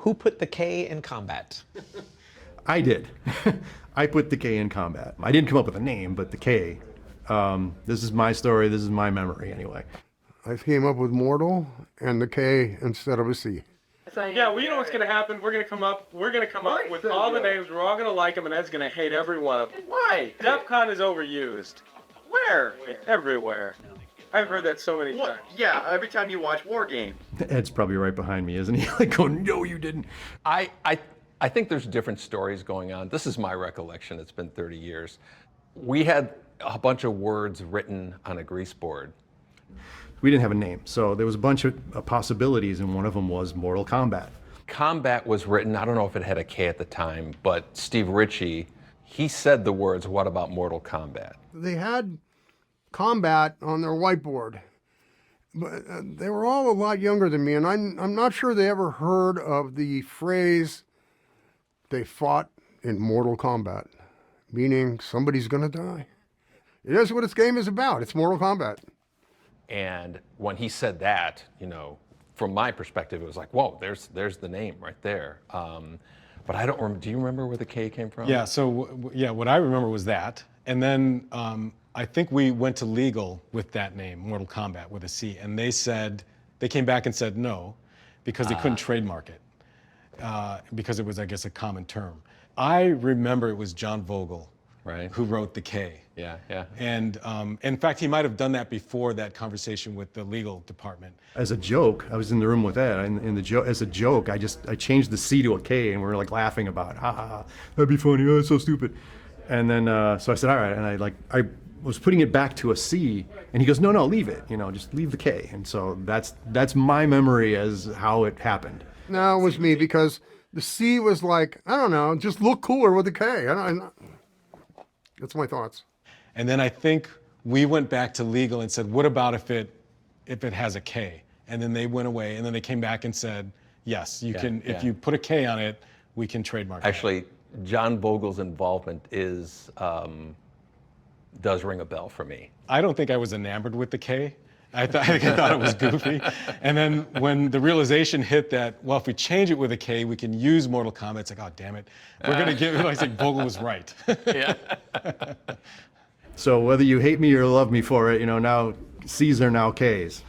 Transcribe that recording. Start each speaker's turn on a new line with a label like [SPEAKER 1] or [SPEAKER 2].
[SPEAKER 1] Who put the K in Kombat?
[SPEAKER 2] I did. I put the K in Kombat. I didn't come up with a name, but the K. This is my story. This is my memory, anyway.
[SPEAKER 3] I came up with mortal and the K instead of a C.
[SPEAKER 4] Yeah, well, you know what's going to happen? We're going to come up with all the names. We're all going to like them, and Ed's going to hate every one of them. Why? DEFCON is overused. Where? Everywhere. I've heard that so many times.
[SPEAKER 5] Yeah, every time you watch War Game.
[SPEAKER 2] Ed's probably right behind me, isn't he? Like going, no, you didn't.
[SPEAKER 6] I think there's different stories going on. This is my recollection. It's been 30 years. We had a bunch of words written on a grease board.
[SPEAKER 2] We didn't have a name, so there was a bunch of possibilities, and one of them was Mortal Kombat.
[SPEAKER 6] Combat was written, I don't know if it had a K at the time, but Steve Ritchie, he said the words, "What about Mortal Kombat?"
[SPEAKER 3] They had combat on their whiteboard, but they were all a lot younger than me, and I'm not sure they ever heard of the phrase, "they fought in Mortal Kombat," meaning somebody's gonna die. It is what this game is about. It's Mortal Kombat.
[SPEAKER 6] And when he said that, you know, from my perspective, it was like, whoa, there's the name right there. But I don't remember, do you remember where the K came from?
[SPEAKER 7] Yeah, so yeah, what I remember was that. And then I think we went to legal with that name, Mortal Kombat with a C, and they came back and said no, because they couldn't trademark it, because it was, I guess, a common term. I remember it was John Vogel,
[SPEAKER 6] right,
[SPEAKER 7] who wrote the K.
[SPEAKER 6] Yeah, yeah.
[SPEAKER 7] And in fact, he might have done that before that conversation with the legal department.
[SPEAKER 2] As a joke, I was in the room with Ed, and as a joke, I changed the C to a K, and we were like laughing about it. Ha ha ha, that'd be funny, oh, it's so stupid. And then, so I said, all right, and I was putting it back to a C, and he goes, no, leave it, just leave the K. And so that's my memory as how it happened.
[SPEAKER 3] No, it was me, because the C was like, I don't know, just look cooler with the K. That's my thoughts.
[SPEAKER 7] And then I think we went back to legal and said, what about if it has a K? And then they went away, and then they came back and said, yes, you can. If you put a K on it, we can trademark it.
[SPEAKER 6] Actually, John Vogel's involvement does ring a bell for me.
[SPEAKER 7] I don't think I was enamored with the K. I thought it was goofy. And then when the realization hit that, well, if we change it with a K, we can use Mortal Kombat, it's like, oh, damn it. We're going to give it, I think Vogel was right.
[SPEAKER 6] Yeah.
[SPEAKER 2] So whether you hate me or love me for it, now C's are now K's.